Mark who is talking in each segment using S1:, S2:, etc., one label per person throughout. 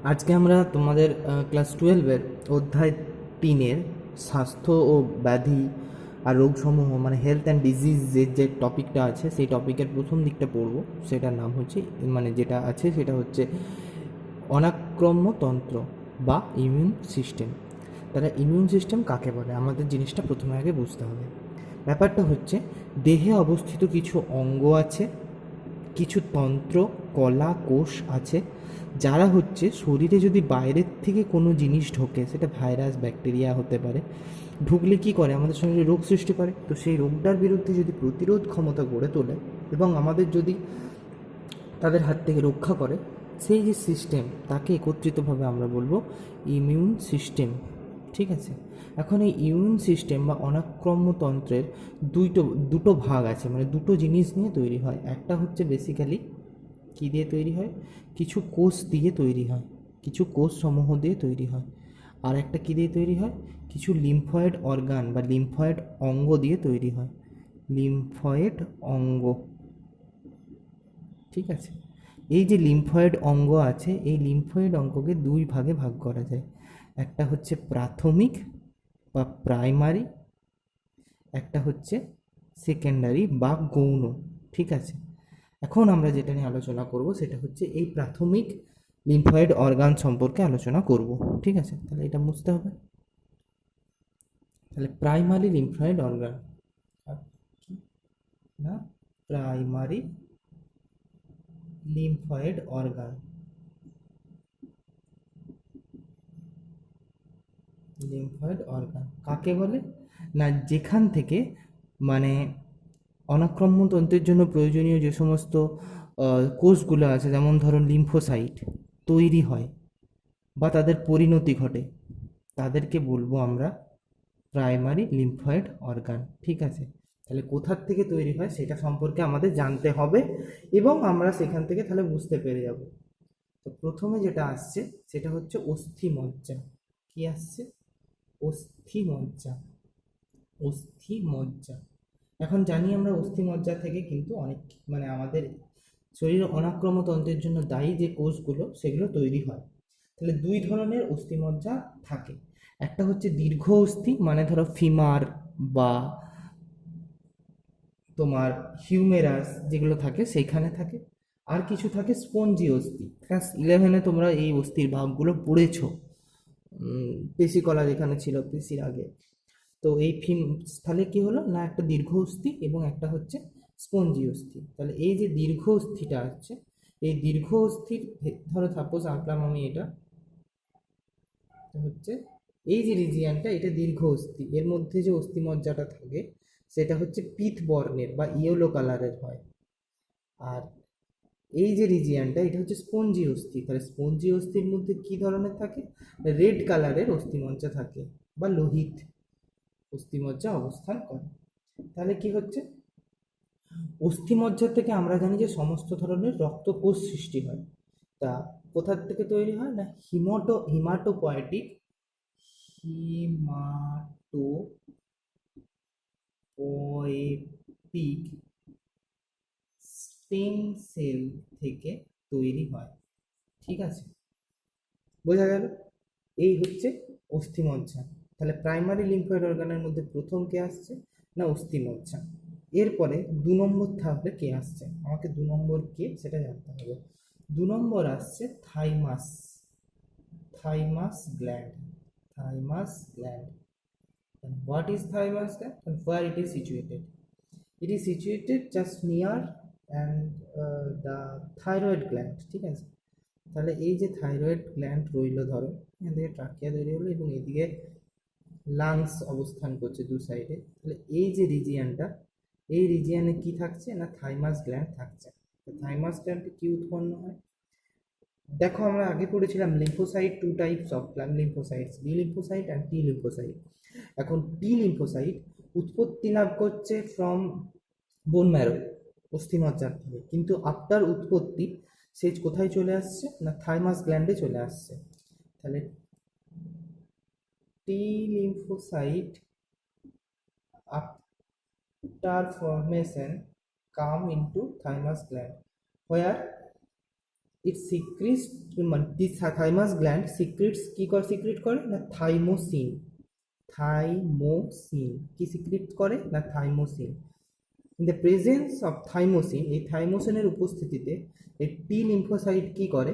S1: আজকে আমরা তোমাদের ক্লাস 12-এর অধ্যায় 3-এর স্বাস্থ্য ও ব্যাধি আর রোগসমূহ মানে হেলথ অ্যান্ড ডিজিজের যে টপিকটা আছে সেই টপিকের প্রথম দিকটা পড়বো। সেটার নাম হচ্ছে মানে যেটা আছে সেটা হচ্ছে অনাক্রম্যতন্ত্র বা ইমিউন সিস্টেম। তাহলে ইমিউন সিস্টেম কাকে বলে আমাদের জিনিসটা প্রথমে আগে বুঝতে হবে। ব্যাপারটা হচ্ছে দেহে অবস্থিত কিছু অঙ্গ আছে, কিছু তন্ত্র, কলা, কোষ আছে যারা হচ্ছে শরীরে যদি বাইরের থেকে কোনো জিনিস ঢোকে, সেটা ভাইরাস ব্যাকটেরিয়া হতে পারে, ঢুকলে কী করে আমাদের শরীরে রোগ সৃষ্টি করে। তো সেই রোগটার বিরুদ্ধে যদি প্রতিরোধ ক্ষমতা গড়ে তোলে এবং আমাদের যদি তাদের হাত থেকে রক্ষা করে, সেই যে সিস্টেম তাকে একত্রিতভাবে আমরা বলবো ইমিউন সিস্টেম। ঠিক আছে, এখন এই ইমিউন সিস্টেম বা অনাক্রম্যতন্ত্রের দুটো ভাগ আছে, মানে দুটো জিনিস নিয়ে তৈরি হয়। একটা হচ্ছে বেসিক্যালি কী দিয়ে তৈরি হয়, কিছু কোষ দিয়ে তৈরি হয়, কিছু কোষ সমূহ দিয়ে তৈরি হয়। আর একটা কী দিয়ে তৈরি হয়, কিছু লিম্ফয়েড অর্গান বা লিম্ফয়েড অঙ্গ দিয়ে তৈরি হয়, লিম্ফয়েড অঙ্গ। ঠিক আছে, এই যে লিম্ফয়েড অঙ্গ আছে, এই লিম্ফয়েড অঙ্গকে দুই ভাগে ভাগ করা যায়। একটা হচ্ছে প্রাথমিক বা প্রাইমারি, একটা হচ্ছে সেকেন্ডারি বা গৌণ। ঠিক আছে, এখন আমরা যেটা নিয়ে আলোচনা করব সেটা হচ্ছে এই প্রাথমিক লিম্ফয়েড অর্গান সম্পর্কে আলোচনা করব। ঠিক আছে, তাহলে এটা বুঝতে হবে। তাহলে প্রাইমারি লিম্ফয়েড অর্গান না, primary lymphoid organ, lymphoid organ কাকে বলে না, যেখান থেকে মানে অনাক্রম্যতন্ত্রের জন্য প্রয়োজনীয় যে সমস্ত কোষগুলো আছে, যেমন ধরুন লিম্ফোসাইট তৈরি হয় বা তাদের পরিণতি ঘটে, তাদেরকে বলবো আমরা প্রাইমারি লিম্ফয়েড অর্গান। ঠিক আছে, তাহলে কোথার থেকে তৈরি হয় সেটা সম্পর্কে আমাদের জানতে হবে এবং আমরা সেখান থেকে তাহলে বুঝতে পেরে যাব। তো প্রথমে যেটা আসছে সেটা হচ্ছে অস্থিমজ্জা। কি আসছে? অস্থিমজ্জা, অস্থিমজ্জা। এখন জানি আমরা অস্থিমজ্জা থেকে কিন্তু অনেক মানে আমাদের শরীরের অনাক্রম্যতন্ত্রের জন্য দায়ী যে কোষগুলো সেগুলো তৈরি হয়। তাহলে দুই ধরনের অস্থিমজ্জা থাকে। একটা হচ্ছে দীর্ঘ অস্থি, মানে ধরো ফিমার বা তোমার হিউমেরাস যেগুলো থাকে সেইখানে থাকে। আর কিছু থাকে স্পঞ্জি অস্থি। ক্লাস 11-এ তোমরা এই অস্থির ভাগগুলো পড়েছো। পেশিকলা যেখানে ছিল পেশির আগে। তো এই তাহলে কি হলো না, একটা দীর্ঘ অস্থি এবং একটা হচ্ছে স্পঞ্জি অস্থি। তাহলে এই যে দীর্ঘ অস্থিটা আছে, এই দীর্ঘ অস্থির ধরো সাপোজ আঁকলাম আমি, এটা হচ্ছে এই যে রিজিয়ানটা, এটা দীর্ঘ অস্থি, এর মধ্যে যে অস্থিমজ্জাটা থাকে সেটা হচ্ছে পিত বর্ণের বা ইয়েলো কালারের হয়। আর এই যে রিজিয়ানটা এটা হচ্ছে স্পঞ্জি অস্থি। তাহলে স্পঞ্জি অস্থির মধ্যে কি ধরনের থাকে, রেড কালারের অস্থিমজ্জা থাকে বা লোহিত অস্থিমজ্জা অবস্থান করে। তাহলে কি হচ্ছে, অস্থিমজ্জা থেকে আমরা জানি যে সমস্ত ধরনের রক্তকোষ সৃষ্টি হয়। তা কোথার থেকে তৈরি হয় না, হিমাটোপয়েটিক, হিমাটোপয়েটিক স্টেম সেল থেকে তৈরি হয়। ঠিক আছে, বোঝা গেল? এই হচ্ছে অস্থিমজ্জা। তাহলে প্রাইমারি লিম্ফয়েড অর্গানের মধ্যে প্রথম কে আসছে না, অস্থিমজ্জা। এরপরে 2 নম্বর থাকলে কে আসছে, আমাকে 2 নম্বর কে সেটা জানতে হবে। 2 নম্বর আসছে thymus, thymus gland, thymus gland. What is thymus gland and where it is situated? It is situated just near and the thyroid gland. ঠিক আছে, তাহলে এই যে থাইরয়েড গ্ল্যান্ড রইল, ধরো এখান থেকে ট্রাকিয়া তৈরি হলো এবং এদিকে লাংস অবস্থান করছে দু সাইডে। তাহলে এই যে রিজিয়ানটা, এই রিজিয়ানে কি থাকছে না, থাইমাস গ্ল্যান্ড থাকছে। তো থাইমাস গ্ল্যান্ডে কি উৎপন্ন হয়, দেখো আমরা আগে পড়েছিলাম lymphocyte, 2 types of lymphocytes, B lymphocyte and T lymphocyte. এখন টি লিম্ফোসাইট উৎপত্তি লাভ করছে ফ্রম বোন ম্যারো, অস্থিমজ্জার থেকে, কিন্তু আফটার উৎপত্তি সে কোথায় চলে আসছে না, থাইমাস গ্ল্যান্ডে চলে আসছে। তাহলে টি lymphocyte after formation come into thymus gland where ইট সিক্রিটস, মানে দিস থাইমাস গ্ল্যান্ড সিক্রিটস, কি করে সিক্রিট করে না থাইমোসিন। থাইমোসিন কি সিক্রিট করে না thymosin. In the presence of thymosin, এই থাইমোসিনের উপস্থিতিতে এই টি লিম্ফোসাইট কি করে,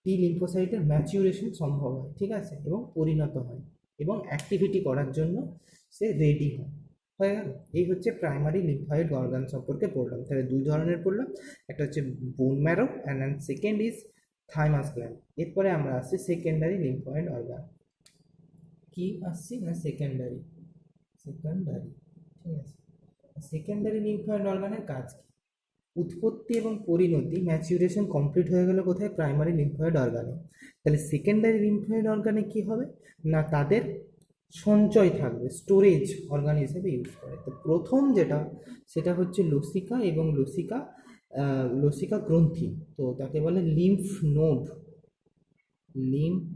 S1: টি লিম্ফোসাইটের ম্যাচিউরেশন সম্ভব হয়, ঠিক আছে, এবং পরিণত হয় এবং অ্যাক্টিভিটি করার জন্য সে রেডি হয়। হয়ে গেল, এই হচ্ছে প্রাইমারি লিম্ফয়েড অর্গান সম্পর্কে পড়লাম। তাহলে দুই ধরনের পড়লাম, একটা হচ্ছে bone marrow and second is thymus gland. এরপরে আমরা আসছি সেকেন্ডারি লিম্ফয়েড অর্গান। কি আসছি না সেকেন্ডারি, সেকেন্ডারি, ঠিক আছে। সেকেন্ডারি লিম্ফয়েড অর্গানের কাজ কি? উৎপত্তি এবং পরিণতি, ম্যাচুরেশন কমপ্লিট হয়ে গেল কোথায়? প্রাইমারি লিম্ফয়েড অর্গানে। তাহলে সেকেন্ডারি লিম্ফয়েড অর্গানে কি হবে না তাদের সঞ্চয় থাকবে, স্টোরেজ অর্গান হিসেবে ইউজ করে। তো প্রথম যেটা সেটা হচ্ছে লসিকা এবং লসিকা লসিকা গ্রন্থি, তো তাকে বলে lymph node, lymph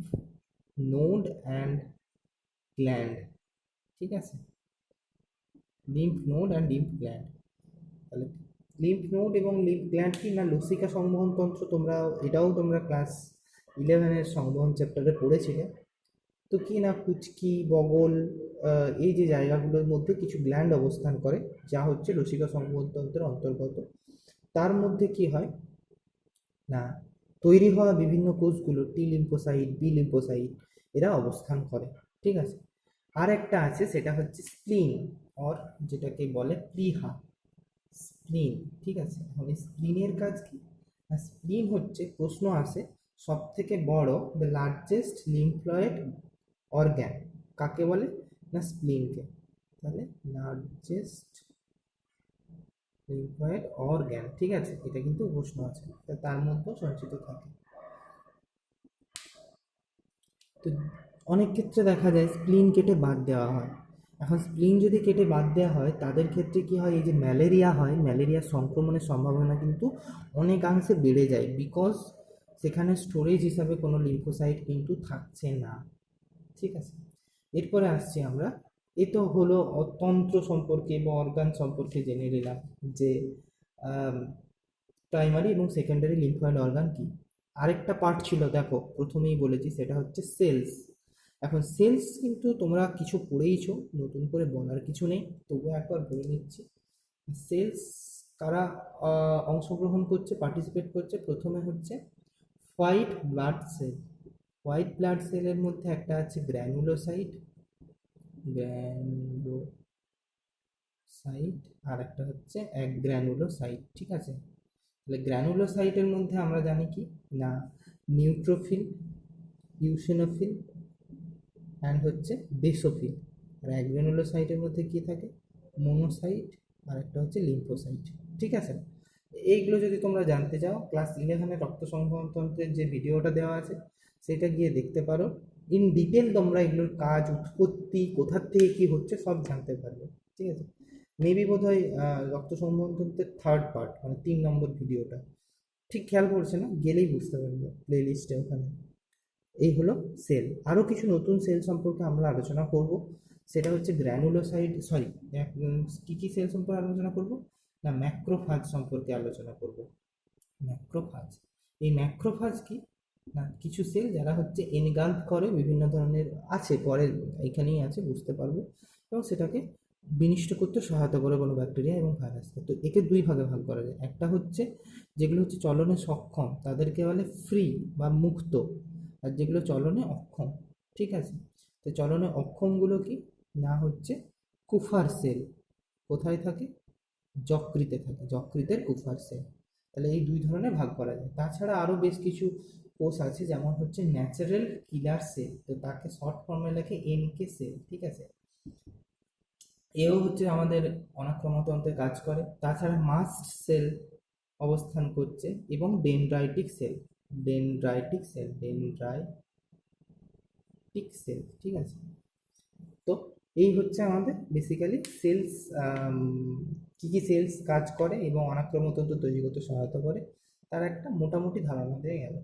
S1: node and gland, ঠিক আছে, lymph node and lymph gland. তাহলে লিম্ফ নোড এবং লিম্ফ গ্ল্যান্ড কি না লসিকা সংবহন তন্ত্র, তোমরা এটাও তোমরা ক্লাস 11-এর সংবহন চ্যাপ্টারে পড়েছিলে। তো কি না কুচকি বগল এই যে জায়গাগুলোর মধ্যে কিছু গ্ল্যান্ড অবস্থান করে, যা হচ্ছে লসিকা সংবহন তন্ত্রের অন্তর্গত। তার মধ্যে কি হয় না তৈরি হওয়া বিভিন্ন কোষগুলো টি লিম্ফোসাইট, বি লিম্ফোসাইট, এরা অবস্থান করে, ঠিক আছে। আর একটা আছে সেটা হচ্ছে স্প্লিন, অর যেটাকে বলে প্লিহা, স্প্লিন, ঠিক আছে। এখন এই স্প্লিনের কাজ কি না স্প্লিন হচ্ছে, প্রশ্ন আসে, সব থেকে বড় দ্য লার্জেস্ট লিম্ফয়েড অর্গ্যান কাকে বলে না স্প্লিনকে। তাহলে লার্জেস্ট লিম্ফয়েড অর্গ্যান, ঠিক আছে, এটা কিন্তু প্রশ্ন আছে, তার মধ্যেও সঞ্চিত থাকে। তো অনেক ক্ষেত্রে দেখা যায় স্প্লিন কেটে বাদ দেওয়া হয়। এখন স্প্লিন যদি কেটে বাদ দেওয়া হয় তাদের ক্ষেত্রে কি হয়, এই যে ম্যালেরিয়া হয়, ম্যালেরিয়া সংক্রমণের সম্ভাবনা কিন্তু অনেকাংশে বেড়ে যায়, বিকজ সেখানে স্টোরেজ হিসাবে কোনো লিম্ফোসাইট কিন্তু থাকছে না, ঠিক আছে। এরপরে আসছি আমরা, এ তো হলো তন্ত্র সম্পর্কে বা অর্গান সম্পর্কে জেনে নিলাম যে প্রাইমারি এবং সেকেন্ডারি লিম্ফয়েড অর্গান কি। আরেকটা পার্ট ছিল, দেখো প্রথমেই বলেছি, সেটা হচ্ছে সেলস। এখন সেলস কিন্তু তোমরা কিছু পড়েইছো, নতুন করে বলার কিছু নেই, তবুও একবার বলে নিচ্ছি। সেলস কারা অংশগ্রহণ করছে, পার্টিসিপেট করছে? প্রথমে হচ্ছে white blood cell. White blood সেলের মধ্যে একটা আছে গ্র্যানুলোসাইট, গ্র্যানুলোসাইট, আর একটা হচ্ছে এক গ্র্যানুলোসাইট, ঠিক আছে। তাহলে গ্র্যানুলোসাইটের মধ্যে আমরা জানি কি না নিউট্রোফিল, ইউসিনোফিল অ্যান্ড হচ্ছে বেসোফিল। আর এক গ্র্যানুলোসাইটের মধ্যে কি থাকে মোনোসাইট, আর একটা হচ্ছে লিম্ফোসাইট, ঠিক আছে। এইগুলো যদি তোমরা জানতে চাও ক্লাস 11-এর রক্ত সংবহনতন্ত্রের যে ভিডিওটা দেওয়া আছে সেটা গিয়ে দেখতে পারো, ইন ডিটেল তোমরা এগুলোর কাজ, উৎপত্তি, কোথার থেকে কি হচ্ছে সব জানতে পারবে, ঠিক আছে। মেবি বোধ হয় রক্ত সংবহনতন্ত্রের থার্ড পার্ট, মানে 3 নম্বর ভিডিওটা, ঠিক খেয়াল করছে না, গেলেই বুঝতে পারবে প্লে লিস্টে ওখানে। এই হলো সেল। আরও কিছু নতুন সেল সম্পর্কে আমরা আলোচনা করব, সেটা হচ্ছে গ্র্যানুলোসাইট, সরি, কী কী সেল সম্পর্কে আলোচনা করব না ম্যাক্রোফাজ সম্পর্কে আলোচনা করব। ম্যাক্রোফাজ, এই ম্যাক্রোফাজ কি না কিছু সেল যারা হচ্ছে এনগাল্ফ করে বিভিন্ন ধরনের, আছে পরে এখানেই আছে বুঝতে পারবো, এবং সেটাকে বিনিষ্ট করতে সহায়তা করে কোনো ব্যাকটেরিয়া এবং ভাইরাসকে। তো একে দুই ভাগে ভাগ করা যায়, একটা হচ্ছে যেগুলো হচ্ছে চলনে সক্ষম তাদেরকে বলে ফ্রি বা মুক্ত, আর যেগুলো চলনে অক্ষম, ঠিক আছে। তো চলনে অক্ষমগুলো কি না হচ্ছে কুফার সেল। কোথায় থাকে? যকৃতে থাকে, যকৃতের কুফার সেল। তাহলে এই দুই ধরনের ভাগ করা যায়। তাছাড়া আরও বেশ কিছু কোষ আছে, যেমন হচ্ছে ন্যাচারাল কিলার সেল, তো তাকে শর্ট ফর্মে লেখে এনকে সেল, ঠিক আছে। এও হচ্ছে আমাদের অনাক্রমতন্ত্রে কাজ করে। তাছাড়া মাস্ট সেল অবস্থান করছে এবং dendritic cell, dendritic cell, dendritic cell, ঠিক আছে। তো এই হচ্ছে আমাদের বেসিক্যালি সেলস, কী কী সেলস কাজ করে এবং অনাক্রমতন্ত্র তৈরি করতে সহায়তা করে তার একটা মোটামুটি ধারণা দিয়ে গেল।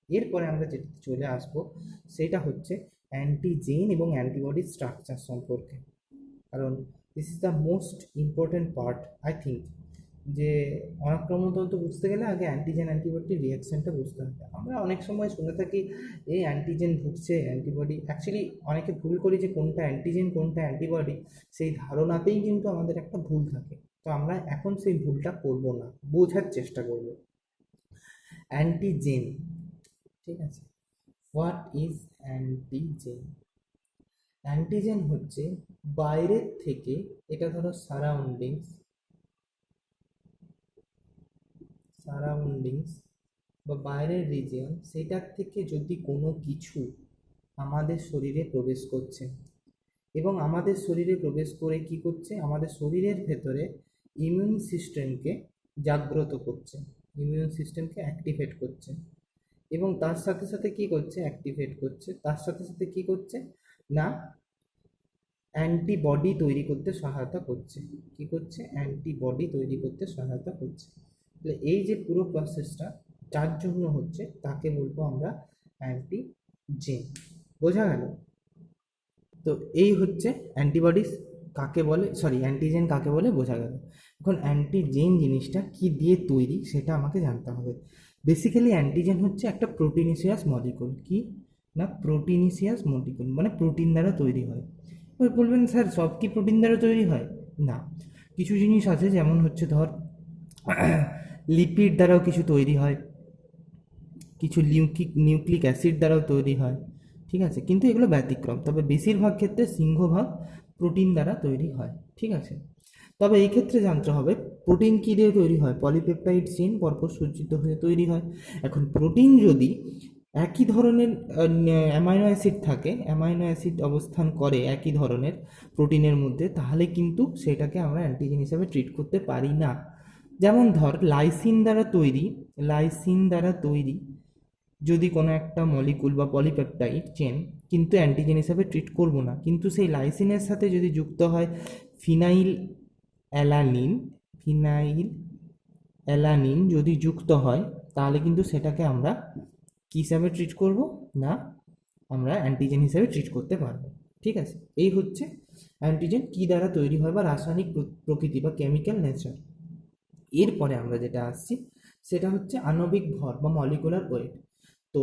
S1: এরপরে আমরা যেটা চলে আসব সেটা হচ্ছে অ্যান্টিজেন এবং অ্যান্টিবডি স্ট্রাকচার সম্পর্কে, কারণ this is the most important part I think, যে অনাক্রম্যতন্ত্র বুঝতে গেলে আগে অ্যান্টিজেন অ্যান্টিবডি রিয়াকশনটা বুঝতে হবে। আমরা অনেক সময় শুনে থাকি এই অ্যান্টিজেন ঢুকছে অ্যান্টিবডি, অ্যাকচুয়ালি অনেকে ভুল করি যে কোনটা অ্যান্টিজেন কোনটা অ্যান্টিবডি, সেই ধারণাতেই কিন্তু আমাদের একটা ভুল থাকে। তো আমরা এখন সেই ভুলটা করব না, বোঝার চেষ্টা করব। অ্যান্টিজেন, ঠিক আছে, হোয়াট ইজ অ্যান্টিজেন? অ্যান্টিজেন হচ্ছে বাইরের থেকে, এটা ধরো সারাউন্ডিংস বা বাইরের রিজিয়ন, সেটার থেকে যদি কোনো কিছু আমাদের শরীরে প্রবেশ করছে এবং আমাদের শরীরে প্রবেশ করে কি করছে, আমাদের শরীরের ভেতরে ইমিউন সিস্টেমকে জাগ্রত করছে, ইমিউন সিস্টেমকে অ্যাক্টিভেট করছে, এবং তার সাথে সাথে কি করছে, অ্যাক্টিভেট করছে, তার সাথে সাথে কি করছে না, অ্যান্টিবডি তৈরি করতে সহায়তা করছে। কি করছে? অ্যান্টিবডি তৈরি করতে সহায়তা করছে। তাহলে এই যে পুরো প্রসেসটা যার জন্য হচ্ছে তাকে বলবো আমরা অ্যান্টিজেন। বোঝা গেল? তো এই হচ্ছে অ্যান্টিবডিস কাকে বলে, সরি অ্যান্টিজেন কাকে বলে বোঝা গেল। এখন অ্যান্টিজেন জিনিসটা কি দিয়ে তৈরি সেটা আমাকে জানতে হবে। বেসিক্যালি অ্যান্টিজেন হচ্ছে একটা প্রোটিনিসিয়াস মলিকুল। কি না, প্রোটিনিসিয়াস মলিকুল মানে প্রোটিন দ্বারা তৈরি হয়। এবার বলবেন স্যার সব কি প্রোটিন দ্বারা তৈরি হয়? না, কিছু জিনিস আছে, যেমন হচ্ছে ধর লিপিড দ্বারাও কিছু তৈরি হয়, কিছু নিউক্লিক অ্যাসিড দ্বারাও তৈরি হয়, ঠিক আছে, কিন্তু এগুলো ব্যতিক্রম। তবে বেশিরভাগ ক্ষেত্রে সিংহভাগ প্রোটিন দ্বারা তৈরি হয়, ঠিক আছে। তবে এই ক্ষেত্রে জানতে হবে প্রোটিন কী দিয়ে তৈরি হয়। পলিপেপটাইড চেইন পরপর সজ্জিত হয়ে তৈরি হয়। এখন প্রোটিন যদি একই ধরনের অ্যামাইনো অ্যাসিড থাকে, অ্যামাইনো অ্যাসিড অবস্থান করে একই ধরনের প্রোটিনের মধ্যে, তাহলে কিন্তু সেটাকে আমরা অ্যান্টিজেন হিসাবে ট্রিট করতে পারি না। যেমন ধর লাইসিন দ্বারা তৈরি যদি কোনো একটা মলিকুল বা পলিপেপটাইড চেন, কিন্তু অ্যান্টিজেন হিসাবে ট্রিট করব না, কিন্তু সেই লাইসিনের সাথে যদি যুক্ত হয় ফিনাইল অ্যালানিন, ফিনাইল অ্যালানিন যদি যুক্ত হয়, তাহলে কিন্তু সেটাকে আমরা কী হিসাবে ট্রিট করব না, আমরা অ্যান্টিজেন হিসাবে ট্রিট করতে পারবো, ঠিক আছে। এই হচ্ছে অ্যান্টিজেন কী দ্বারা তৈরি হয় বা রাসায়নিক প্রকৃতি বা কেমিক্যাল নেচার। এরপরে আমরা যেটা আসছি সেটা হচ্ছে আণবিক ভর বা মলিকুলার ওয়েট। তো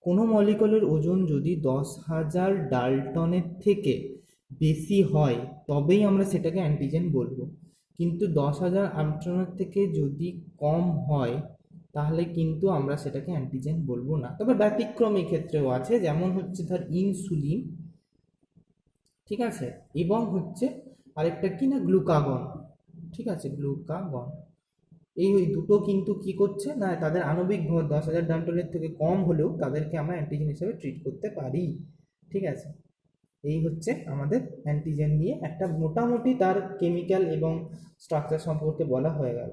S1: কোনো মলিকুলের ওজন যদি 10,000 ডাল্টনের থেকে বেশি হয় তবেই আমরা সেটাকে অ্যান্টিজেন বলবো, কিন্তু 10,000 আমটনের থেকে যদি কম হয় তাহলে কিন্তু আমরা সেটাকে অ্যান্টিজেন বলবো না। তবে ব্যতিক্রম এই ক্ষেত্রেও আছে, যেমন হচ্ছে ধর ইনসুলিন, ঠিক আছে, এবং হচ্ছে আরেকটা কি না, গ্লুকাগন, ঠিক আছে, গ্লুকাগন। এই ওই দুটো কিন্তু কি করছে না, তাদের আণবিক ভর 10,000 ডাল্টনের থেকে কম হলেও তাদেরকে আমরা অ্যান্টিজেন হিসেবে ট্রিট করতে পারি, ঠিক আছে। এই হচ্ছে আমাদের অ্যান্টিজেন নিয়ে একটা মোটামুটি তার কেমিক্যাল এবং স্ট্রাকচার সম্পর্কে বলা হয়ে গেল।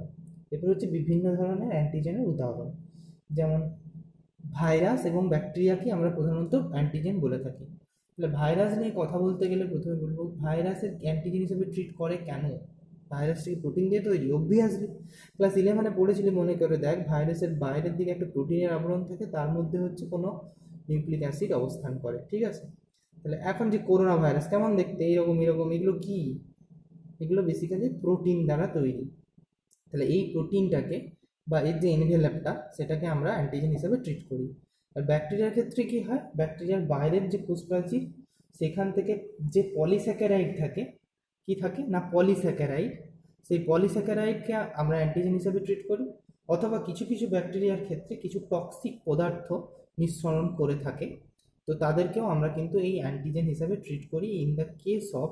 S1: এরপর হচ্ছে বিভিন্ন ধরনের অ্যান্টিজেনের উদাহরণ, যেমন ভাইরাস এবং ব্যাকটেরিয়াকে আমরা প্রধানত অ্যান্টিজেন বলে থাকি। তাহলে ভাইরাস নিয়ে কথা বলতে গেলে প্রথমে বলবো ভাইরাসের অ্যান্টিজেন হিসেবে ট্রিট করে কেন। ভাইরাসটি প্রোটিন দিয়ে তৈরি, অবভিয়াসলি ক্লাস 11-এ পড়েছিলি, মনে করে দেখ, ভাইরাসের বাইরের দিকে একটা প্রোটিনের আবরণ থাকে, তার মধ্যে হচ্ছে কোনো নিউক্লিক অ্যাসিড অবস্থান করে, ঠিক আছে। তাহলে এখন যে করোনা ভাইরাস কেমন দেখতে, এইরকম এরকম, এগুলো কি, এগুলো বেসিক্যালি প্রোটিন দ্বারা তৈরি। তাহলে এই প্রোটিনটাকে বা এর যে এনভেলপটা সেটাকে আমরা অ্যান্টিজেন হিসেবে ট্রিট করি। আর ব্যাকটেরিয়ার ক্ষেত্রে কি হয়, ব্যাকটেরিয়ার বাইরের যে কোষপ্রাচীর সেখান থেকে যে পলিস্যাকারাইড থাকে, কি থাকে না, পলিস্যাকারাইড, সেই পলিস্যাকারাইডকে আমরা অ্যান্টিজেন হিসেবে ট্রিট করি। অথবা কিছু কিছু ব্যাকটেরিয়ার ক্ষেত্রে কিছু টক্সিক পদার্থ নিঃসরণ করে থাকে, তো তাদেরকেও আমরা কিন্তু এই অ্যান্টিজেন হিসেবে ট্রিট করি in the case of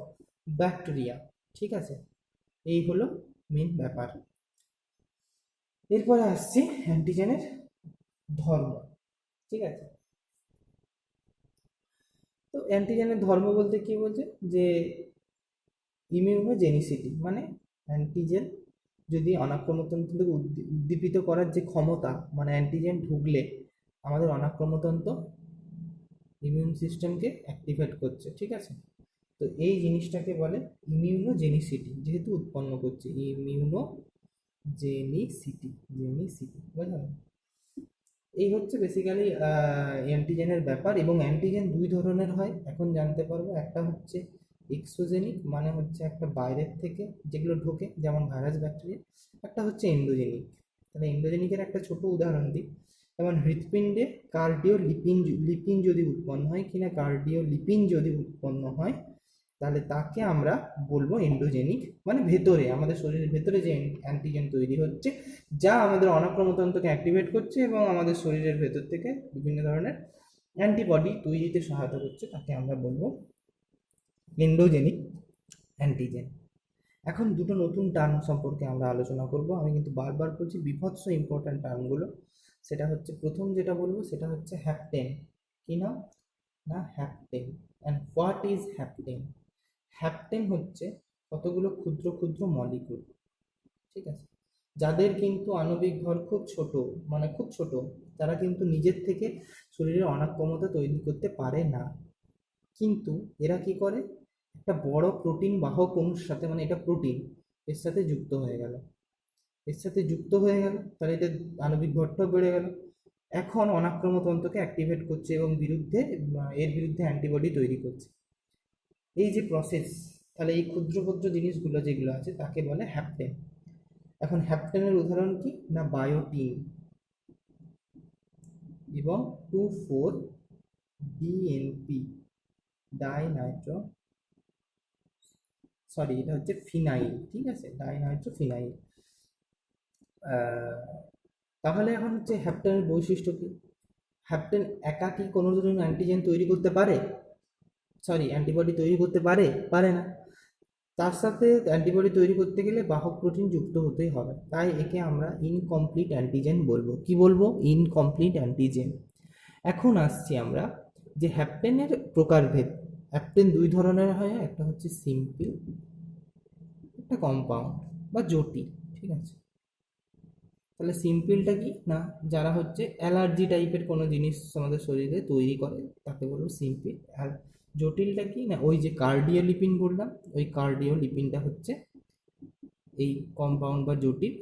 S1: bacteria, ঠিক আছে। এই হলো মেন ব্যাপার। এরপরে আসছে অ্যান্টিজেনের ধর্ম, ঠিক আছে। তো অ্যান্টিজেনের ধর্ম বলতে কি বলছে, যে ইমিউনোজেনিসিটি, মানে অ্যান্টিজেন যদি অনাক্রম্যতন্ত্রকে উদ্দীপিত করার যে ক্ষমতা, মানে অ্যান্টিজেন ঢুকলে আমাদের অনাক্রম্যতন্ত্র ইমিউন সিস্টেমকে অ্যাক্টিভেট করছে, ঠিক আছে। তো এই জিনিসটাকে বলে ইমিউনোজেনিসিটি, যেহেতু উৎপন্ন করছে ইমিউনোজেনিসিটি, জেনিসিটি, বুঝা গেল? এই হচ্ছে বেসিক্যালি অ্যান্টিজেনের ব্যাপার। এবং অ্যান্টিজেন দুই ধরনের হয় এখন জানতে পারবো, একটা হচ্ছে এক্সোজেনিক মানে হচ্ছে একটা বাইরের থেকে যেগুলো ঢোকে, যেমন ভাইরাস, ব্যাকটেরিয়া। একটা হচ্ছে এন্ডোজেনিক। তাহলে এন্ডোজেনিকের একটা ছোট উদাহরণ দিই, যেমন হৃৎপিণ্ডে কার্ডিও লিপিন লিপিন যদি উৎপন্ন হয়, কিনা কার্ডিও লিপিন যদি উৎপন্ন হয়, তাহলে তাকে আমরা বলবো এন্ডোজেনিক। মানে ভেতরে, আমাদের শরীরের ভেতরে যে অ্যান্টিজেন তৈরি হচ্ছে, যা আমাদের অনাক্রমতন্ত্রকে অ্যাক্টিভেট করছে এবং আমাদের শরীরের ভেতর থেকে বিভিন্ন ধরনের অ্যান্টিবডি তৈরিতে সহায়তা করছে, তাকে আমরা বলবো এন্ডোজেনিক অ্যান্টিজেন। এখন দুটো নতুন টার্ম সম্পর্কে আমরা আলোচনা করব। আমি কিন্তু বারবার বলছি বিভৎস ইম্পর্ট্যান্ট টার্মগুলো। সেটা হচ্ছে, প্রথম যেটা বলবো সেটা হচ্ছে হ্যাপটেন। কি নাম? না, heptane. And what is heptane? Heptane হচ্ছে কতগুলো ক্ষুদ্র ক্ষুদ্র মলিকুল, ঠিক আছে, যাদের কিন্তু আণবিক ভর খুব ছোট, মানে খুব ছোট। তারা কিন্তু নিজের থেকে শরীরের অনাক্রমতা তৈরি করতে পারে না, কিন্তু এরা কি করে, একটা বড় প্রোটিন বাহক অণুর সাথে, মানে এটা প্রোটিন, এর সাথে যুক্ত হয়ে গেল, এর সাথে যুক্ত হয়ে গেল, তাহলে এটা আণবিক ভরটাও বেড়ে গেল। এখন অনাক্রমতন্ত্রকে অ্যাক্টিভেট করছে এবং এর বিরুদ্ধে অ্যান্টিবডি তৈরি করছে। এই যে প্রসেস, তাহলে এই ক্ষুদ্র ক্ষুদ্র জিনিসগুলো যেগুলো আছে তাকে বলে হ্যাপটেন। এখন হ্যাপটেনের উদাহরণ কি না, বায়োটিন এবং 2,4-DNP, ডাইনাইট্রো, সরি এটা হচ্ছে ফিনাইল, ঠিক আছে, ডাইনাইট্রো ফিনাইল। তাহলে এখন হচ্ছে হ্যাপটেনের বৈশিষ্ট্য কি? হ্যাপটেন একা কি কোনো ধরনের অ্যান্টিজেন তৈরি করতে পারে? সরি, অ্যান্টিবডি তৈরি করতে পারে? পারে না। তার সাথে অ্যান্টিবডি তৈরি করতে গেলে বাহক প্রোটিন যুক্ত হতেই হবে, তাই একে আমরা ইনকমপ্লিট অ্যান্টিজেন বলবো। কি বলবো? Incomplete antigen. এখন আসছি আমরা যে হ্যাপটেনের প্রকারভেদ। হ্যাপটেন দুই ধরনের হয়, একটা হচ্ছে সিম্পল, একটা কম্পাউন্ড বা জটিল, ঠিক আছে। তাহলে সিম্পলটা কি না, যারা হচ্ছে অ্যালার্জি টাইপের কোনো জিনিস আমাদের শরীরে তৈরি করে তাকে বলবো সিম্পল। আর জটিলটা কি না, ওই যে কার্ডিওলিপিন বললাম, ওই কার্ডিওলিপিনটা হচ্ছে এই কম্পাউন্ড বা জটিল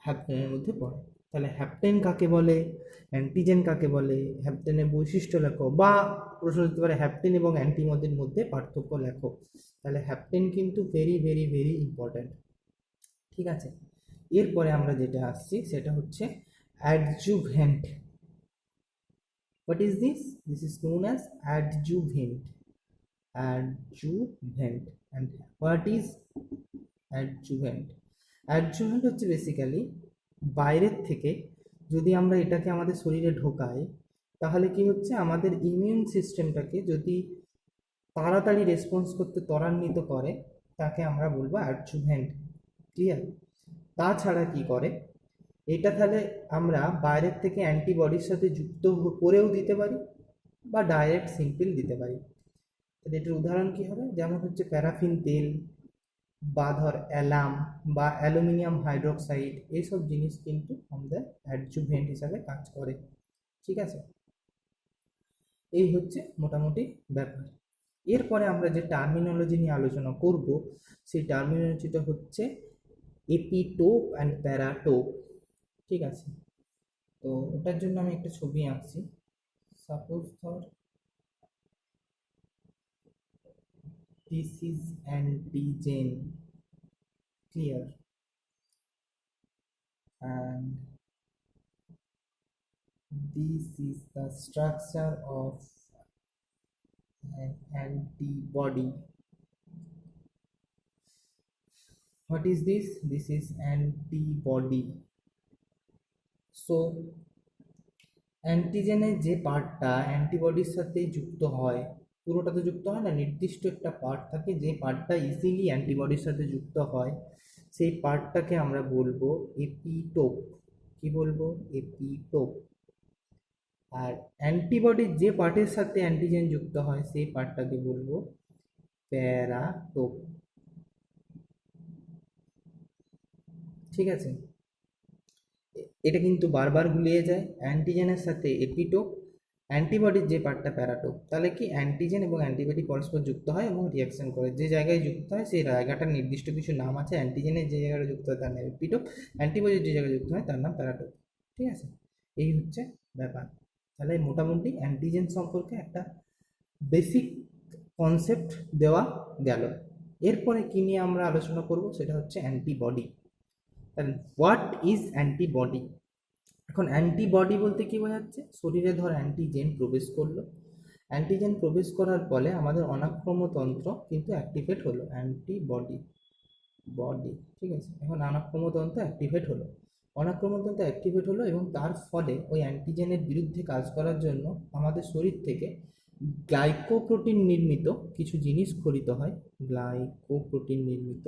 S1: হ্যাপটেনের মধ্যে পড়ে। তাহলে হ্যাপটেন কাকে বলে, অ্যান্টিজেন কাকে বলে, হ্যাপটেনের বৈশিষ্ট্য লেখো, বা প্রশ্ন হতে পারে হ্যাপটেন এবং অ্যান্টিবডির মধ্যে পার্থক্য লেখো। তাহলে হ্যাপটেন কিন্তু ভেরি ভেরি ভেরি ইম্পর্ট্যান্ট, ঠিক আছে। এরপরে আমরা যেটা আসছি সেটা হচ্ছে adjuvant. What is this? This is known as adjuvant. Adjuvant. And what is adjuvant? Adjuvant হচ্ছে বেসিক্যালি বাইরের থেকে যদি আমরা এটাকে আমাদের শরীরে ঢোকাই, তাহলে কি হচ্ছে, আমাদের ইমিউন সিস্টেমটাকে যদি তাড়াতাড়ি রেসপন্স করতে ত্বরান্বিত করে, তাকে আমরা বলবো অ্যাডজুভেন্ট। ক্লিয়ার? তাছাড়া কি করে এটা, তাহলে আমরা বাইরের থেকে অ্যান্টিবডির সাথে যুক্ত করেও দিতে পারি বা ডাইরেক্ট সিম্পল দিতে পারি। তাহলে এটার উদাহরণ কি হবে, যেমন হচ্ছে প্যারাফিন তেল, বা ধর অ্যালাম বা অ্যালুমিনিয়াম হাইড্রোক্সাইড, এইসব জিনিস কিন্তু আমাদের অ্যাডজুভেন্ট হিসাবে কাজ করে, ঠিক আছে। এই হচ্ছে মোটামুটি ব্যাপার। এরপরে আমরা যে টার্মিনোলজি নিয়ে আলোচনা করব, সেই টার্মিনোলজিটা হচ্ছে এপিটোপ অ্যান্ড প্যারাটোপ, ঠিক আছে। তো ওটার জন্য আমি একটা ছবি আঁকছি। সাপোজ ধর this is antigen, clear, and this is the structure of an antibody. What is this? This is antibody. So অ্যান্টিজেনের যে পার্টটা অ্যান্টিবডির সাথে যুক্ত হয়, পুরোটা তো যুক্ত হয় না, নির্দিষ্ট একটা পার্ট থাকে যে পার্টটা ইজিলি অ্যান্টিবডির সাথে যুক্ত হয়, সেই পার্টটাকে আমরা বলবো এপিটোপ। কি বলবো? এপিটোপ। আর অ্যান্টিবডির যে পার্টের সাথে অ্যান্টিজেন যুক্ত হয় সেই পার্টটাকে বলবো প্যারাটোপ, ঠিক আছে। এটা কিন্তু বারবার গুলিয়ে যায়, অ্যান্টিজেনের সাথে এপিটোপ, অ্যান্টিবডির যে পার্টটা প্যারাটোপ। তাহলে কি, অ্যান্টিজেন এবং অ্যান্টিবডি পরস্পর যুক্ত হয় এবং রিয়াকশন করে, যে জায়গায় যুক্ত হয় সেই জায়গাটার নির্দিষ্ট কিছু নাম আছে। অ্যান্টিজেনের যে জায়গাটা যুক্ত হয় তার নাম এপিটোপ, অ্যান্টিবডির যে জায়গায় যুক্ত হয় তার নাম প্যারাটোপ, ঠিক আছে। এই হচ্ছে ব্যাপার। তাহলে মোটামুটি অ্যান্টিজেন সম্পর্কে একটা বেসিক কনসেপ্ট দেওয়া গেল। এরপরে কি নিয়ে আমরা আলোচনা করব সেটা হচ্ছে অ্যান্টিবডি। তাহলে হোয়াট ইজ অ্যান্টিবডি? এখন অ্যান্টিবডি বলতে কি বোঝাচ্ছে? শরীরে ধর অ্যান্টিজেন প্রবেশ করলো, অ্যান্টিজেন প্রবেশ করার ফলে আমাদের অনাক্রম্যতন্ত্র কিন্তু অ্যাক্টিভেট হলো, অ্যান্টিবডি বডি, ঠিক আছে। এখন অনাক্রম্যতন্ত্র অ্যাক্টিভেট হলো, অনাক্রম্যতন্ত্র অ্যাক্টিভেট হলো এবং তার ফলে ওই অ্যান্টিজেনের বিরুদ্ধে কাজ করার জন্য আমাদের শরীর থেকে গ্লাইকোপ্রোটিন নির্মিত কিছু জিনিস খরিত হয়, গ্লাইকোপ্রোটিন নির্মিত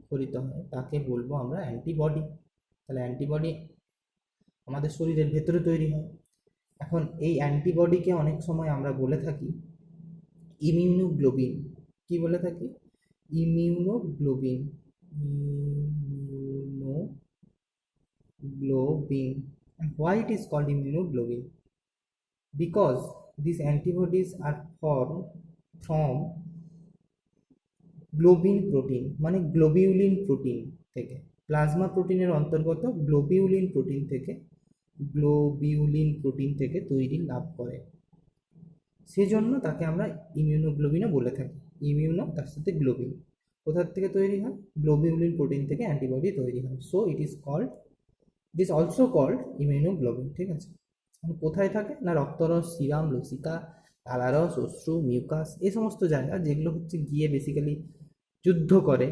S1: খরিত হয়, তাকে বলবো আমরা অ্যান্টিবডি। তাহলে অ্যান্টিবডি আমাদের শরীরের ভেতরে তৈরি হয়। এখন এই অ্যান্টিবডিকে অনেক সময় আমরা বলে থাকি ইমিউনোগ্লোবিন। কি বলে থাকি? Immunoglobulin, immunoglobin. And why it is called immunoglobin? Because these antibodies are formed from globin protein, মানে গ্লোবিউলিন প্রোটিন থেকে, প্লাজমা প্রোটিনের অন্তর্গত গ্লোবিউলিন প্রোটিন থেকে, গ্লোবিউলিন প্রোটিন থেকে তৈরি লাভ করে। সেজন্য তাকে আমরা ইমিউনোগ্লোবিনও বলে থাকি। ইমিউনো তার সাথে গ্লোবিন, কোথার থেকে তৈরি হয়? গ্লোবিউলিন প্রোটিন থেকে অ্যান্টিবডি তৈরি হয়। So it is also called immunoglobin, ঠিক আছে। কোথায় থাকে না রক্তরস, সিরাম, লসিকা, লালারস, অশ্রু, মিউকাস, এই সমস্ত জায়গা যেগুলো হচ্ছে গিয়ে বেসিক্যালি যুদ্ধ করে,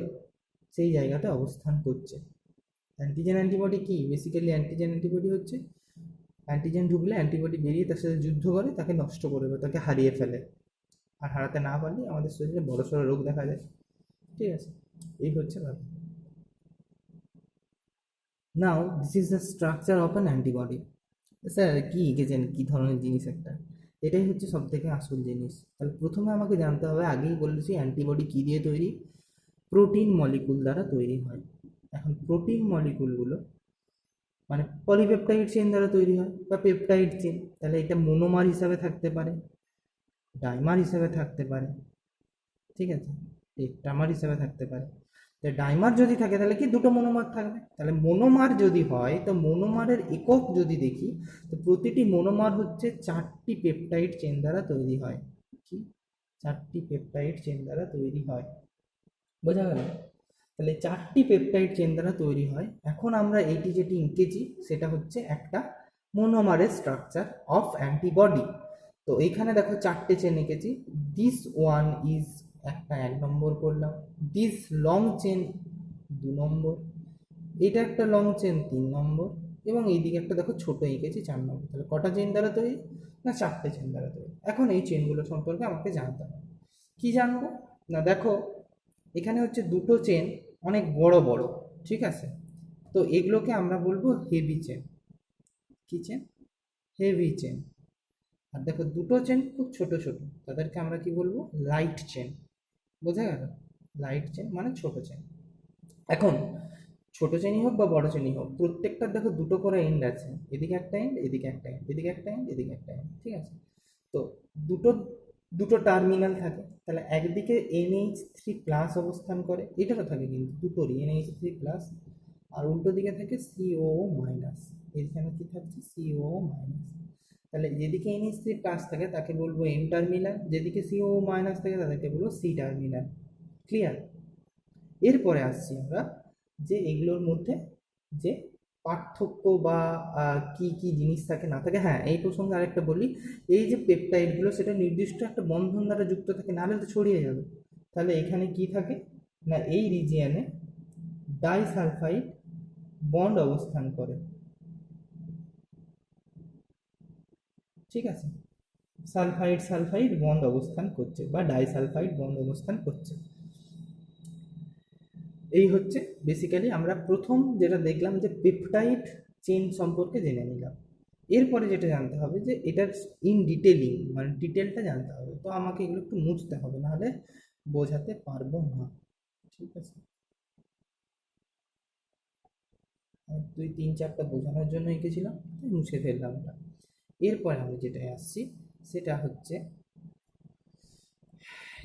S1: সেই জায়গাতে অবস্থান করছে। অ্যান্টিজেন অ্যান্টিবডি কি? বেসিক্যালি অ্যান্টিজেন অ্যান্টিবডি হচ্ছে অ্যান্টিজেন ঢুকলে অ্যান্টিবডি বেরিয়ে তার সাথে যুদ্ধ করে, তাকে নষ্ট করে বা তাকে হারিয়ে ফেলে। আর হারাতে না পারলে আমাদের শরীরে বড়সড় রোগ দেখা যায়, ঠিক আছে। এই হচ্ছে ব্যাপার। Now this is the structure of an antibody. Sir কি এঁকেছেন, কী ধরনের জিনিস একটা? এটাই হচ্ছে সব থেকে আসল জিনিস। তাহলে প্রথমে আমাকে জানতে হবে, আগেই বলেছি অ্যান্টিবডি কী দিয়ে তৈরি? প্রোটিন মলিকুল দ্বারা তৈরি হয়। এখন প্রোটিন মলিকুলগুলো মানে পলিপেপটাইড চেন দ্বারা তৈরি হয় বা পেপটাইড চেন। তাহলে এটা মোনোমার হিসাবে থাকতে পারে, ডাইমার হিসাবে থাকতে পারে, ঠিক আছে, টেট্রামার হিসাবে থাকতে পারে। ডাইমার যদি থাকে তাহলে কি দুটো মনোমার থাকবে। তাহলে মনোমার যদি হয় তো মনোমারের একক যদি দেখি তো প্রতিটি মনোমার হচ্ছে 4টি পেপটাইড চেন দ্বারা তৈরি হয়। কি? 4টি পেপটাইড চেন দ্বারা তৈরি হয়, বোঝা গেল? তাহলে 4টি পেপটাইড চেন দ্বারা তৈরি হয়। এখন আমরা এইটি যেটি এঁকেছি সেটা হচ্ছে একটা মনোমারের স্ট্রাকচার অফ অ্যান্টিবডি। তো এইখানে দেখো 4টে চেন এঁকেছি। দিস ওয়ান ইজ একটা 1 নম্বর করলাম, দিস লং চেন 2 নম্বর, এটা একটা লং চেন 3 নম্বর, এবং এইদিকে একটা দেখো ছোট এঁকেছি 4 নম্বর। তাহলে কটা চেন দ্বারা তৈরি? না 4টে চেন দ্বারা তৈরি। এখন এই চেনগুলো সম্পর্কে আমাকে জানতে হবে। কি জানবো? না দেখো এখানে হচ্ছে দুটো চেন অনেক বড় বড়, ঠিক আছে। তো এগুলোকে আমরা বলবো হেভি চেন। কি চেন? Heavy chain. আর দেখো দুটো চেন খুব ছোট ছোট, তাদেরকে আমরা কি বলবো? Light chain. বোঝা গেল? লাইট চেন মানে ছোট চেন। এখন ছোট চেনই হোক বা বড় চেনই হোক, প্রত্যেকটার দেখো দুটো করে এন্ড আছে, এদিকে একটা এন্ড, এদিকে একটা এন্ড, এদিকে একটা এন্ড, এদিকে একটা এন্ড, ঠিক আছে। তো দুটো দুটো টার্মিনাল থাকে। তাহলে একদিকে NH3+ অবস্থান করে, এটারও থাকে কিন্তু দুটোরই NH3+, আর উল্টো দিকে থাকে COO-। এখানে কি থাকছে? COO-। তাহলে যেদিকে NH3+ থাকে তাকে বলবো N টার্মিনাল, যেদিকে COO- থাকে তাদেরকে বলবো C টার্মিনাল। ক্লিয়ার? এরপরে আসছি আমরা যে এগুলোর মধ্যে যে পার্থক্য বা কি কি জিনিস থাকে না থাকে। হ্যাঁ, এই প্রসঙ্গে আরেকটা বলি, এই যে পেপটাইডগুলো সেটা নির্দিষ্ট একটা বন্ধন দ্বারা যুক্ত থাকে, নাহলে তো ছড়িয়ে যাবে। তাহলে এখানে কি থাকে না এই রিজিয়নে ডাইসালফাইড বন্ড অবস্থান করে, ঠিক আছে। সালফাইড সালফাইড বন্ড অবস্থান করছে বা ডাইসালফাইড বন্ড অবস্থান করছে। এই হচ্ছে বেসিক্যালি আমরা প্রথম যেটা দেখলাম যে পেপটাইড চেন সম্পর্কে জেনে নিলাম। এরপরে যেটা জানতে হবে যে এটার ইন ডিটেলিং মানে ডিটেলটা জানতে হবে। তো আমাকে এগুলো একটু মুছতে হবে, নাহলে বোঝাতে পারবো না, ঠিক আছে। 2-3-4টা বোঝানোর জন্য এঁকেছিলাম, মুছে ফেললাম এটা। এরপরে আমি যেটা আসছি সেটা হচ্ছে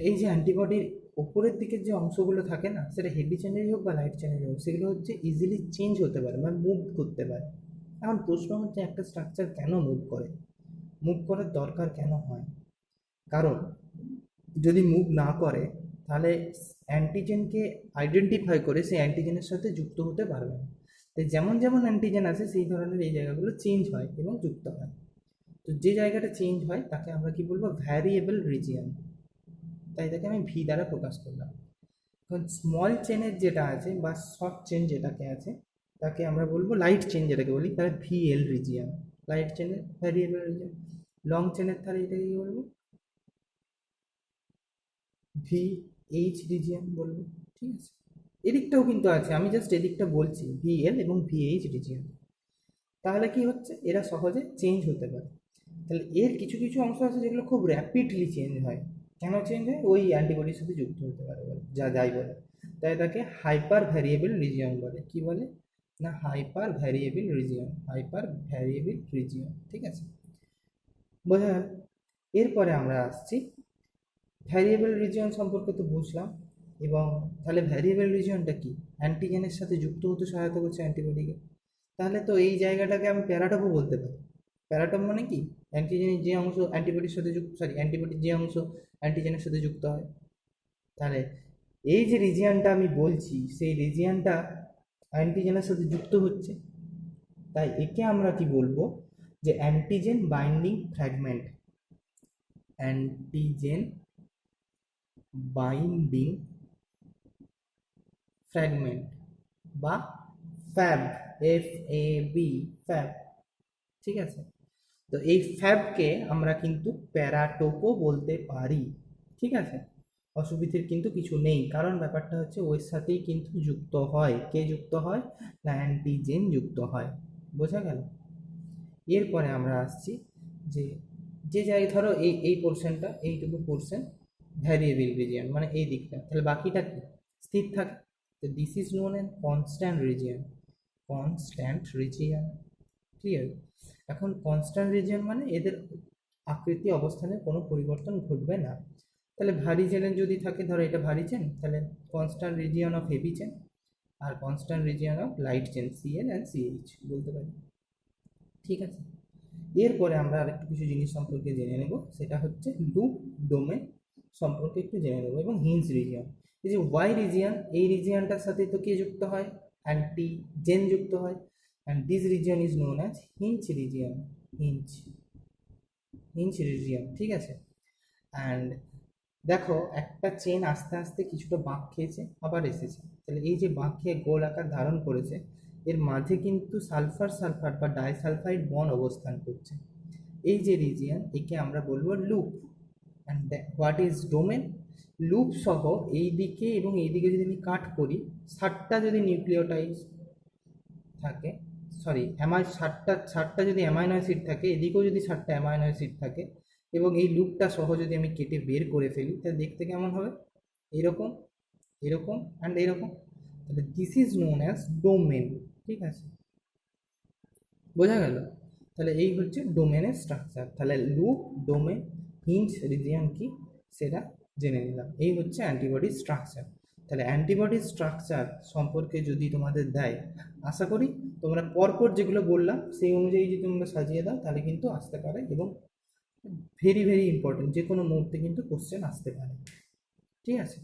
S1: এই যে অ্যান্টিবডির ওপরের দিকের যে অংশগুলো থাকে না, সেটা হেভি চেনেরই হোক বা লাইট চেনেরই হোক, সেগুলো হচ্ছে ইজিলি চেঞ্জ হতে পারে মানে মুভ করতে পারে। এখন প্রশ্ন হচ্ছে একটা স্ট্রাকচার কেন মুভ করে, মুভ করার দরকার কেন হয়? কারণ যদি মুভ না করে তাহলে অ্যান্টিজেনকে আইডেন্টিফাই করে সেই অ্যান্টিজেনের সাথে যুক্ত হতে পারবে না। তাই যেমন যেমন অ্যান্টিজেন আছে সেই ধরনের এই জায়গাগুলো চেঞ্জ হয় এবং যুক্ত হয়। তো যে জায়গাটা চেঞ্জ হয় তাকে আমরা কি বলবো, ভ্যারিয়েবল রিজিয়ন। তাই তাকে আমি ভি দ্বারা প্রকাশ করলাম। এখন স্মল চেনের যেটা আছে বা শর্ট চেন যেটাকে আছে তাকে আমরা বলবো লাইট চেন, যেটাকে বলি তাহলে ভিএল রিজিয়ন, লাইট চেনের ভ্যারিয়েবল রিজিয়ন। লং চেনের তাহলে এটাকে কি বলবো, ভিএইচ রিজিয়ন বলবো। ঠিক আছে, এদিকটাও কিন্তু আছে, আমি জাস্ট এদিকটা বলছি, ভিএল এবং ভিএইচ রিজিয়ন। তাহলে কি হচ্ছে, এরা সহজে চেঞ্জ হতে পারে। তাহলে এর কিছু কিছু অংশ আছে যেগুলো খুব র্যাপিডলি চেঞ্জ হয়। কেন চেঞ্জ হয়, ওই অ্যান্টিবডির সাথে যুক্ত হতে পারে বলে, যা যাই বলে, তাই তাকে হাইপার ভ্যারিয়েবল রিজিয়ন বলে। কি বলে না, hyper variable region, hyper variable region. ঠিক আছে, বোঝা গেল। এরপরে আমরা আসছি ভ্যারিয়েবল রিজিয়ন সম্পর্কে তো বুঝলাম। এবং তাহলে ভ্যারিয়েবল রিজিয়নটা কি, অ্যান্টিজেনের সাথে যুক্ত হতে সহায়তা করছে অ্যান্টিবডিকে। তাহলে তো এই জায়গাটাকে আমি প্যারাটপও বলতে পারি। প্যারাটপ মানে কি, অ্যান্টিজেনের যে অংশ অ্যান্টিবডির সাথে যুক্ত, সরি অ্যান্টিবডির যে অংশ অ্যান্টিজেনের সাথে যুক্ত হয়। তাহলে এই যে রিজিয়নটা আমি বলছি সেই রিজিয়নটা অ্যান্টিজেনের সাথে যুক্ত হচ্ছে, তাই একে আমরা কি বলবো, যে antigen binding fragment. Antigen binding fragment বা Fab, F A B, Fab. ঠিক আছে, তো এই ফ্যাবকে আমরা কিন্তু প্যারাটোপও বলতে পারি। ঠিক আছে, অসুবিধের কিন্তু কিছু নেই, কারণ ব্যাপারটা হচ্ছে ওর সাথেই কিন্তু যুক্ত হয়, কে যুক্ত হয় না, অ্যান্টিজেন যুক্ত হয়। বোঝা গেল। এরপরে আমরা আসছি যে যে যাই ধরো এই এই পোর্শনটা, এইটুকু পোর্শন ভ্যারিয়েবল রিজিয়ন, মানে এই দিকটা, তাহলে বাকিটা কি স্থির থাকে। তো this is known as constant region, constant region. Clear. এখন কনস্ট্যান্ট রিজিয়ন মানে এদের আকৃতি অবস্থানের কোনো পরিবর্তন ঘটবে না। তাহলে ভারী চেনের যদি থাকে, ধরো এটা ভারী চেন, তাহলে constant region of heavy chain, আর constant region of light chain, CL and CH বলতে পারি। ঠিক আছে, এরপরে আমরা আরেকটু কিছু জিনিস সম্পর্কে জেনে নেব, সেটা হচ্ছে লুপ ডোমেন সম্পর্কে একটু জেনে নেব, এবং হিঞ্জ রিজিয়ন। এই যে ওয়াই রিজিয়ন, এই রিজিয়নটার সাথে তো কে যুক্ত হয়, অ্যান্টিজেন যুক্ত হয়, and this region is known as hinge region, hinge, hinge region. ঠিক আছে, অ্যান্ড দেখো একটা চেন আস্তে আস্তে কিছুটা বাঁক খেয়েছে আবার এসেছে, তাহলে এই যে বাঁক খেয়ে গোল আকার ধারণ করেছে, এর মাঝে কিন্তু সালফার সালফার বা ডাইসালফাইড বন্ড অবস্থান করছে। এই যে রিজিয়ন, একে আমরা বলবো loop. And what is domain, loop সহ এই দিকে এবং এই দিকে যদি আমি কাট করি, 60টা যদি নিউক্লিওটাইড থাকে, সরি ষাটটা যদি অ্যামাইনো অ্যাসিড থাকে, এদিকেও যদি 60টা অ্যামাইনো অ্যাসিড থাকে, এবং এই লুপটা সহ যদি আমি কেটে বের করে ফেলি, তাহলে দেখতে কেমন হবে, এরকম, এরকম অ্যান্ড এরকম। তাহলে this is known as domain. ঠিক আছে, বোঝা গেল। তাহলে এই হচ্ছে ডোমেনের স্ট্রাকচার। তাহলে লুপ, ডোমেন, হিঞ্জ রিজিয়ন কি সেটা জেনে নিলাম। এই হচ্ছে অ্যান্টিবডির স্ট্রাকচার। তাহলে অ্যান্টিবডির স্ট্রাকচার সম্পর্কে যদি তোমাদের দেয়, আশা করি তোমরা পরপর যেগুলো বললাম সেই অনুযায়ী যদি তোমরা সাজিয়ে দাও, তাহলে কিন্তু আসতে পারে, এবং ভেরি ভেরি ইম্পর্টেন্ট, যে কোনো মুহূর্তে কিন্তু কোশ্চেন আসতে পারে। ঠিক আছে।